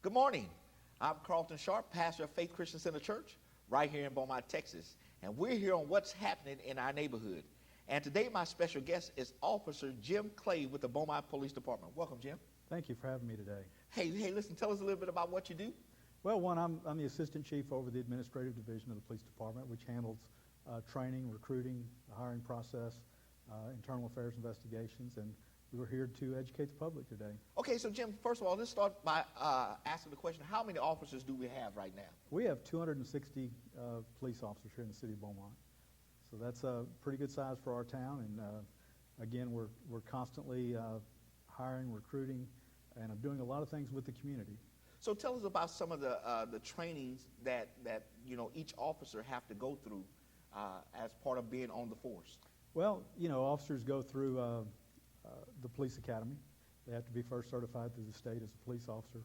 Good morning. I'm Carlton Sharp, pastor of Faith Christian Center Church, right here in Beaumont, Texas. And we're here on what's happening in our neighborhood. And today my special guest is Officer Jim Clay with the Beaumont Police Department. Welcome, Jim. Thank you for having me today. Hey, listen, tell us a little bit about what you do. Well, I'm the Assistant Chief over the Administrative Division of the Police Department, which handles training, recruiting, the hiring process, internal affairs investigations, and we're here to educate the public today. Okay, so Jim, first of all, let's start by asking the question, how many officers do we have right now? We have 260 police officers here in the city of Beaumont. So that's a pretty good size for our town, and again, we're constantly hiring, recruiting, and doing a lot of things with the community. So tell us about some of the trainings that each officer have to go through as part of being on the force. Well, officers go through the police academy. They have to be first certified through the state as a police officer.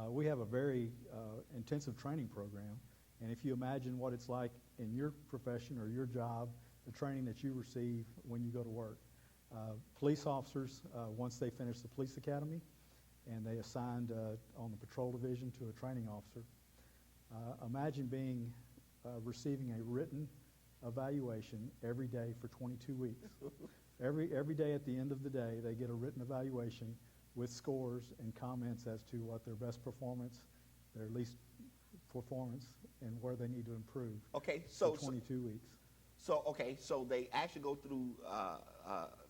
We have a very intensive training program, and if you imagine what it's like in your profession or your job, the training that you receive when you go to work. Police officers, once they finish the police academy, and they assigned on the patrol division to a training officer. Imagine receiving a written evaluation every day for 22 weeks. Every day at the end of the day, they get a written evaluation with scores and comments as to what their best performance, their least performance, and where they need to improve. Okay, for 22 weeks. So they actually go through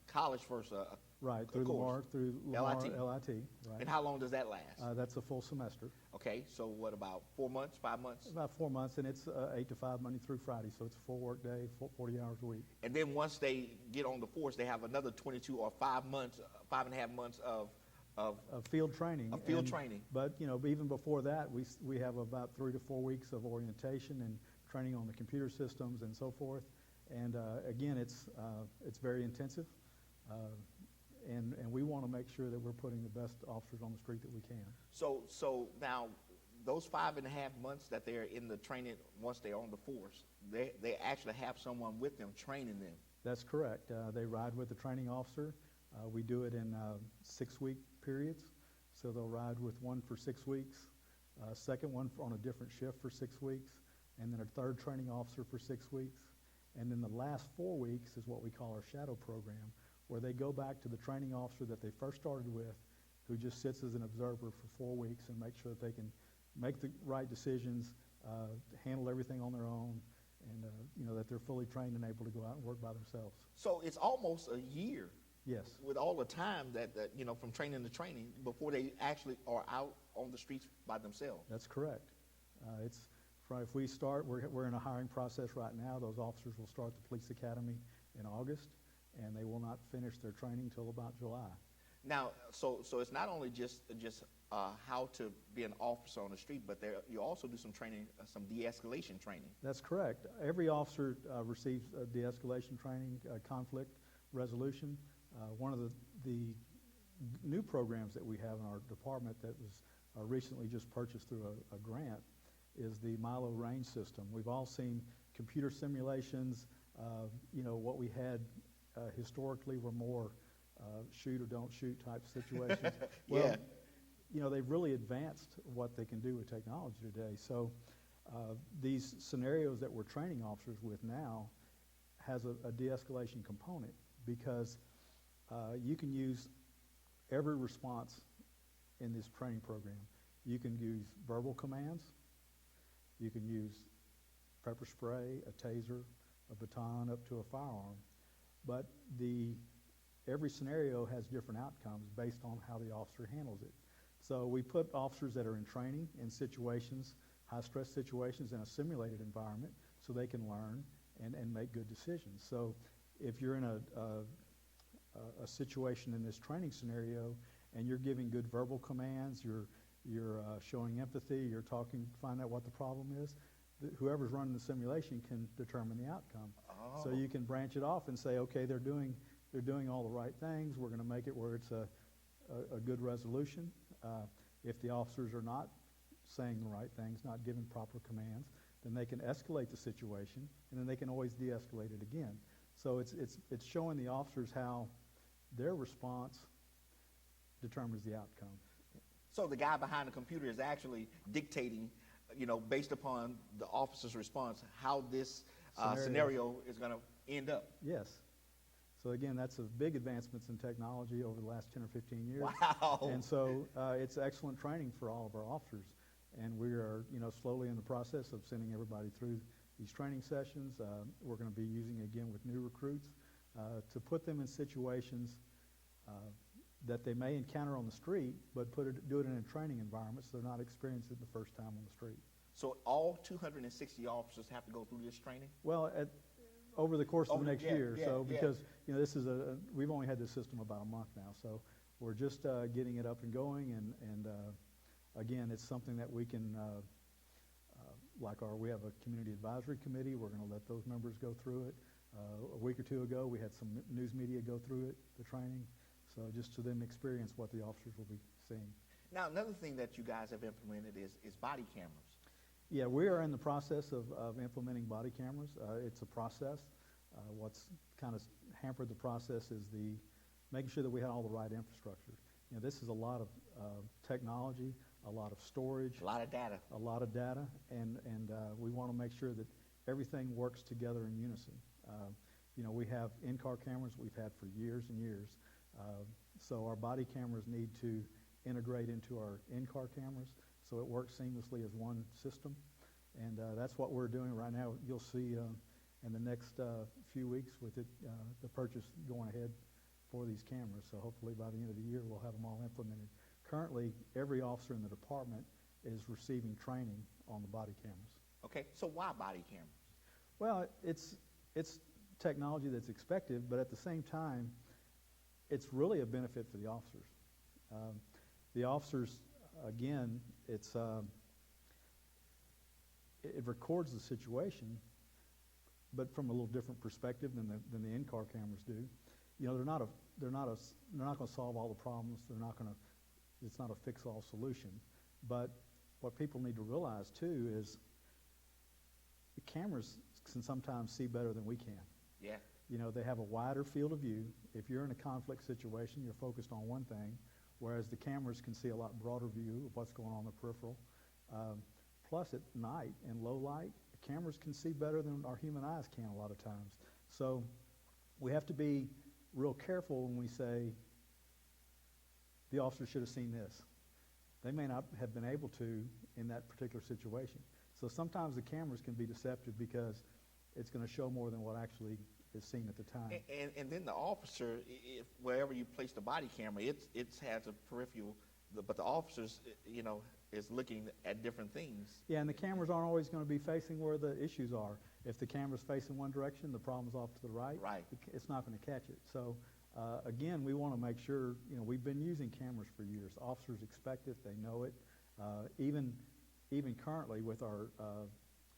college first. Right, through Lamar, LIT. Right. And how long does that last? That's a full semester. Okay, so what, about 4 months, 5 months? About 4 months, and it's 8 to 5, Monday through Friday, so it's a full work day, 40 hours a week. And then once they get on the force, they have another 22 or 5 months, 5.5 months of field training. Training. But even before that, we have about 3 to 4 weeks of orientation and training on the computer systems and so forth. And again, it's very intensive. And we want to make sure that we're putting the best officers on the street that we can. So now, those 5.5 months that they're in the training, once they're on the force, they actually have someone with them training them. That's correct. They ride with the training officer. We do it in 6-week periods. So they'll ride with one for 6 weeks, second one on a different shift for 6 weeks, and then a third training officer for 6 weeks. And then the last 4 weeks is what we call our shadow program, where they go back to the training officer that they first started with, who just sits as an observer for 4 weeks and makes sure that they can make the right decisions, handle everything on their own, and that they're fully trained and able to go out and work by themselves. So it's almost a year. Yes. With all the time that from training to training before they actually are out on the streets by themselves. That's correct. If we start, we're in a hiring process right now. Those officers will start the police academy in August, and they will not finish their training till about July. Now, so it's not only just how to be an officer on the street, but you also do some training, some de-escalation training. That's correct. Every officer receives de-escalation training, conflict resolution. One of the new programs that we have in our department that was recently just purchased through a grant is the Milo range system. We've all seen computer simulations. What we had historically were more shoot or don't shoot type situations. Yeah. Well, they've really advanced what they can do with technology today. So these scenarios that we're training officers with now has a de-escalation component, because you can use every response in this training program. You can use verbal commands. You can use pepper spray, a taser, a baton, up to a firearm. But every scenario has different outcomes based on how the officer handles it. So we put officers that are in training in situations, high-stress situations, in a simulated environment so they can learn and make good decisions. So if you're in a situation in this training scenario and you're giving good verbal commands, you're showing empathy, you're talking, find out what the problem is, whoever's running the simulation can determine the outcome. Oh. So you can branch it off and say, okay, they're doing all the right things. We're going to make it where it's a good resolution. If the officers are not saying the right things, not giving proper commands, then they can escalate the situation, and then they can always de-escalate it again. So it's showing the officers how their response determines the outcome. So the guy behind the computer is actually dictating, based upon the officer's response, how this scenario is going to end up. Yes. So again, that's a big advancements in technology over the last 10 or 15 years. Wow. And so it's excellent training for all of our officers. And we are, slowly in the process of sending everybody through these training sessions. We're going to be using, again, with new recruits to put them in situations that they may encounter on the street, but do it in a training environment so they're not experiencing it the first time on the street. So all 260 officers have to go through this training? Well, over the course of the next year. Yeah, So because this is we've only had this system about a month now, so we're just getting it up and going. And again, it's something that we can, we have a community advisory committee. We're going to let those members go through it. A week or two ago, we had some news media go through it, the training. So just to them experience what the officers will be seeing. Now, another thing that you guys have implemented is body cameras. Yeah, we are in the process of implementing body cameras. It's a process. What's kind of hampered the process is making sure that we had all the right infrastructure. This is a lot of technology, a lot of storage. A lot of data. A lot of data, and we want to make sure that everything works together in unison. We have in-car cameras we've had for years and years. So our body cameras need to integrate into our in-car cameras so it works seamlessly as one system. And that's what we're doing right now. You'll see in the next few weeks with it, the purchase going ahead for these cameras. So hopefully by the end of the year, we'll have them all implemented. Currently, every officer in the department is receiving training on the body cameras. Okay, so why body cameras? Well, it's technology that's expected, but at the same time, it's really a benefit for the officers. The officers, again, it records the situation, but from a little different perspective than the in-car cameras do. They're not going to solve all the problems. It's not a fix-all solution. But what people need to realize too is the cameras can sometimes see better than we can. Yeah. They have a wider field of view. If you're in a conflict situation, you're focused on one thing, whereas the cameras can see a lot broader view of what's going on in the peripheral. Plus, at night and low light, the cameras can see better than our human eyes can a lot of times. So we have to be real careful when we say the officer should have seen this. They may not have been able to in that particular situation. So sometimes the cameras can be deceptive because it's going to show more than what actually is seen at the time. And then the officer, wherever you place the body camera, it has a peripheral, but the officers, is looking at different things. Yeah, and the cameras aren't always going to be facing where the issues are. If the camera's facing one direction, the problem's off to the right. Right. It's not going to catch it. So, again, we want to make sure, we've been using cameras for years. Officers expect it. They know it. Even currently with our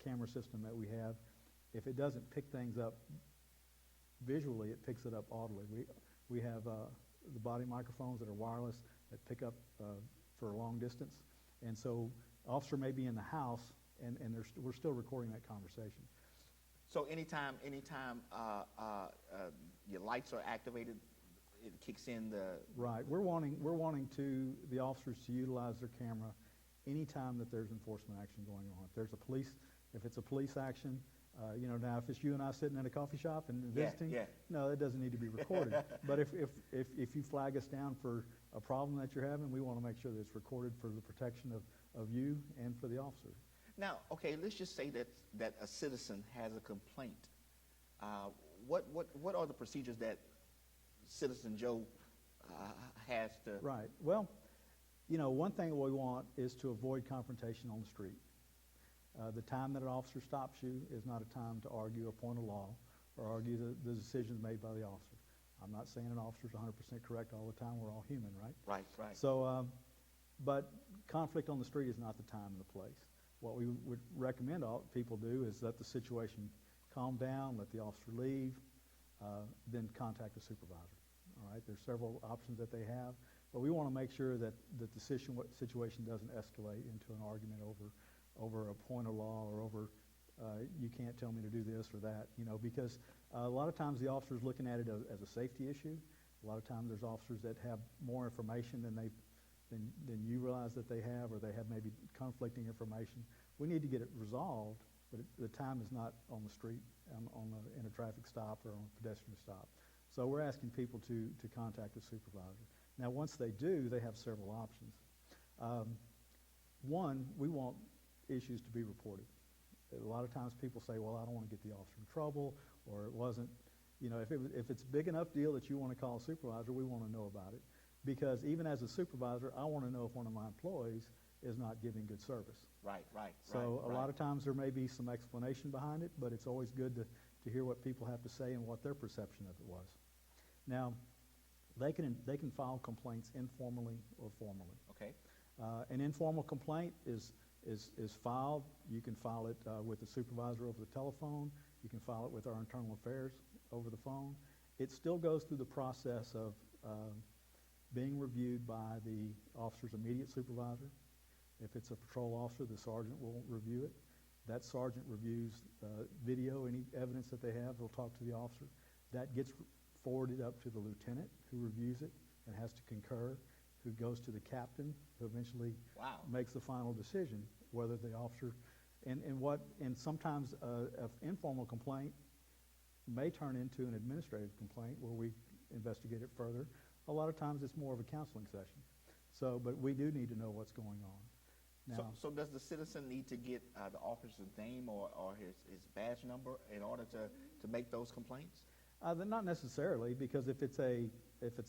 camera system that we have, if it doesn't pick things up visually, it picks it up audibly. We have the body microphones that are wireless that pick up for a long distance. And so officer may be in the house, and we're still recording that conversation. So anytime your lights are activated, it kicks in the... Right. We're wanting the officers to utilize their camera anytime that there's enforcement action going on. If it's a police action, now if it's you and I sitting in a coffee shop and visiting, no, that doesn't need to be recorded. But if you flag us down for a problem that you're having, we want to make sure that it's recorded for the protection of you and for the officer. Now, okay, let's just say that a citizen has a complaint. What are the procedures that Citizen Joe has to... Right. Well, one thing we want is to avoid confrontation on the street. The time that an officer stops you is not a time to argue a point of law or argue the decisions made by the officer. I'm not saying an officer's 100% correct all the time. We're all human, right? Right. So, but conflict on the street is not the time and the place. What we would recommend people do is let the situation calm down, let the officer leave, then contact a supervisor. All right, there's several options that they have, but we want to make sure that the situation doesn't escalate into an argument over a point of law or over you can't tell me to do this or that, because a lot of times the officer's looking at it as a safety issue. A lot of times there's officers that have more information than than you realize that they have, or they have maybe conflicting information. We need to get it resolved, but the time is not on the street, in a traffic stop or on a pedestrian stop. So we're asking people to contact a supervisor. Now, once they do, they have several options. One, we want issues to be reported. A lot of times people say, well, I don't want to get the officer in trouble, or it wasn't, if it's a big enough deal that you want to call a supervisor, we want to know about it. Because even as a supervisor, I want to know if one of my employees is not giving good service. Right. So a lot of times there may be some explanation behind it, but it's always good to hear what people have to say and what their perception of it was. Now, they can file complaints informally or formally. Okay. An informal complaint is filed. You can file it with the supervisor over the telephone. You can file it with our internal affairs over the phone. It still goes through the process of being reviewed by the officer's immediate supervisor. If it's a patrol officer, the sergeant will review it. That sergeant reviews video, any evidence that they have. They'll talk to the officer. That gets forwarded up to the lieutenant, who reviews it and has to concur, who goes to the captain, who eventually makes the final decision whether the officer, and sometimes an informal complaint may turn into an administrative complaint where we investigate it further. A lot of times it's more of a counseling session. So, but we do need to know what's going on. Now, So does the citizen need to get the officer's name or his badge number in order to make those complaints? Not necessarily, because if it's a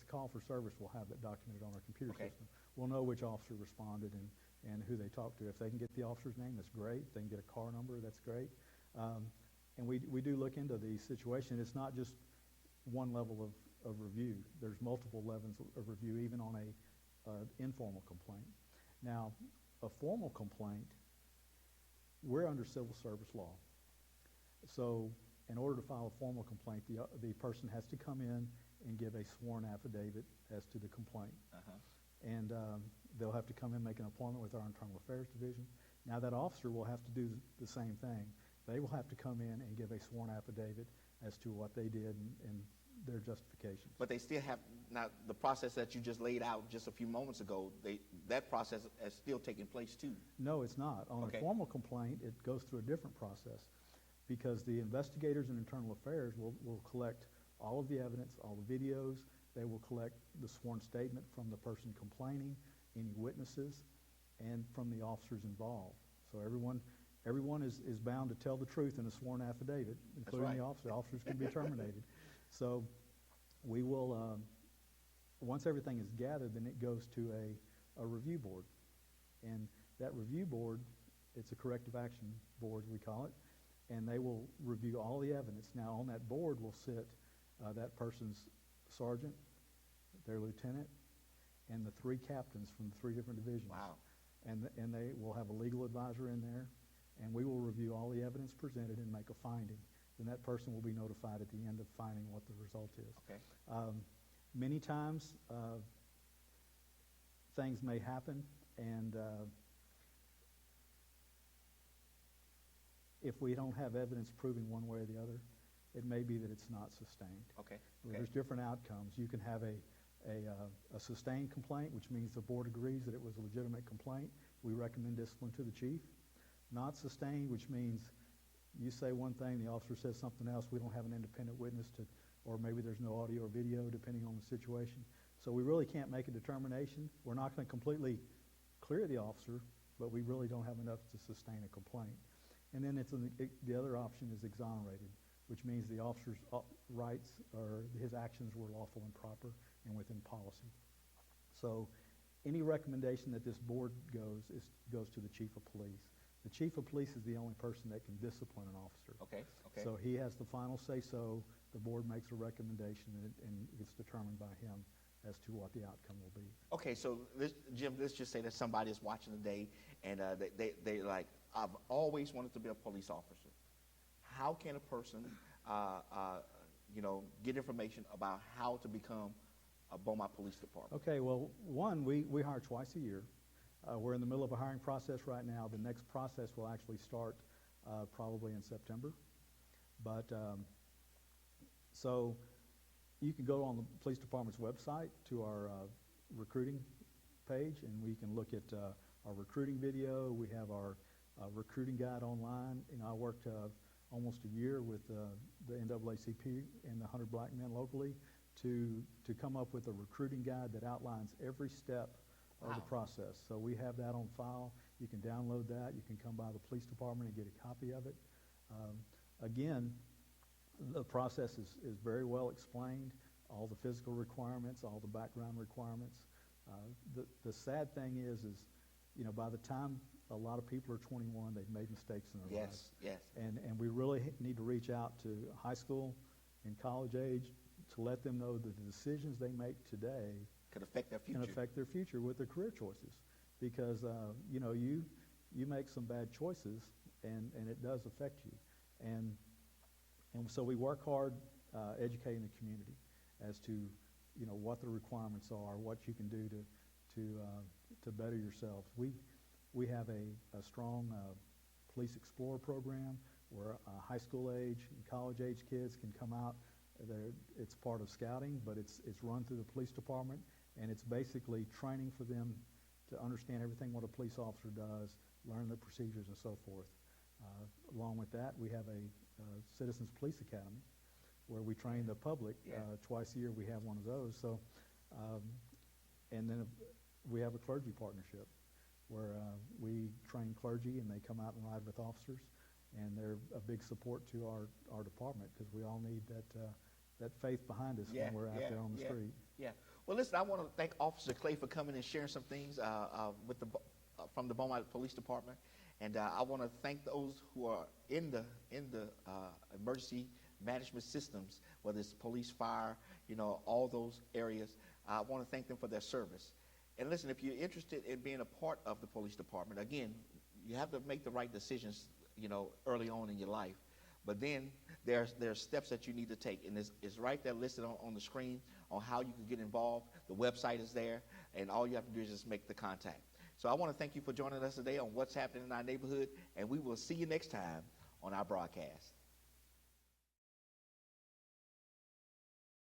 call for service, we'll have that documented on our computer system. We'll know which officer responded and who they talked to. If they can get the officer's name, that's great. If they can get a car number, that's great. And we do look into the situation. It's not just one level of review. There's multiple levels of review, even on a informal complaint. Now, a formal complaint, we're under civil service law. So in order to file a formal complaint, the person has to come in and give a sworn affidavit as to the complaint. And they'll have to come in and make an appointment with our Internal Affairs Division. Now, that officer will have to do the same thing. They will have to come in and give a sworn affidavit as to what they did and their justifications. But they still have, now the process that you just laid out just a few moments ago, that process is still taking place too. No, it's not. On a formal complaint, it goes through a different process, because the investigators in Internal Affairs will collect all of the evidence, all the videos. They will collect the sworn statement from the person complaining, any witnesses, and from the officers involved. So everyone is bound to tell the truth in a sworn affidavit, including the officer. Officers can be terminated. So we will, once everything is gathered, then it goes to a review board. And that review board, it's a corrective action board, we call it, and they will review all the evidence. Now, on that board will sit that person's sergeant, their lieutenant, and the 3 captains from the 3 different divisions. Wow. And they will have a legal advisor in there, and we will review all the evidence presented and make a finding. Then that person will be notified at the end of finding what the result is. Okay. Many times, things may happen, and if we don't have evidence proving one way or the other, it may be that it's not sustained. Okay. There's different outcomes. You can have a sustained complaint, which means the board agrees that it was a legitimate complaint. We recommend discipline to the chief. Not sustained, which means you say one thing, the officer says something else, we don't have an independent witness or maybe there's no audio or video, depending on the situation. So we really can't make a determination. We're not going to completely clear the officer, but we really don't have enough to sustain a complaint. And then the other option is exonerated, which means the officer's rights or his actions were lawful and proper and within policy. So any recommendation that this board goes to the chief of police. The chief of police is the only person that can discipline an officer. Okay. So he has the final say-so. The board makes a recommendation, and it's determined by him as to what the outcome will be. Okay, so Jim, let's just say that somebody is watching today, and they like, I've always wanted to be a police officer. How can a person, get information about how to become a Beaumont Police Department? Okay, well, one, we hire twice a year. We're in the middle of a hiring process right now. The next process will actually start probably in September. But so you can go on the police department's website to our recruiting page, and we can look at our recruiting video. We have our recruiting guide online. You know, I worked almost a year with the NAACP and the 100 Black Men locally to come up with a recruiting guide that outlines every step of the process. So we have that on file. You can download that. You can come by the police department and get a copy of it. Again, the process is very well explained, all the physical requirements, all the background requirements. The sad thing is, you know, by the time a lot of people are 21, they've made mistakes in their lives. Yes. And we really need to reach out to high school and college age to let them know that the decisions they make today Could affect their future. can affect their future with their career choices. Because, you know, you make some bad choices, and it does affect you. And so we work hard educating the community as to, you know, what the requirements are, what you can do to better yourselves. We have a strong Police Explorer program where high school age and college age kids can come out. It's part of scouting, but it's run through the police department, and it's basically training for them to understand everything what a police officer does, learn the procedures and so forth. Along with that, we have a Citizens Police Academy where we train the public. Twice a year we have one of those. So, and then we have a clergy partnership where we train clergy and they come out and ride with officers, and they're a big support to our department because we all need that faith behind us when we're out there on the street. Yeah. Well, listen, I want to thank Officer Clay for coming and sharing some things with from the Beaumont Police Department, and I want to thank those who are in the emergency management systems, whether it's police, fire, you know, all those areas. I want to thank them for their service. And listen, if you're interested in being a part of the police department, again, you have to make the right decisions, you know, early on in your life. But then there are steps that you need to take, and it's right there listed on the screen on how you can get involved. The website is there, and all you have to do is just make the contact. So I want to thank you for joining us today on What's Happening in Our Neighborhood, and we will see you next time on our broadcast.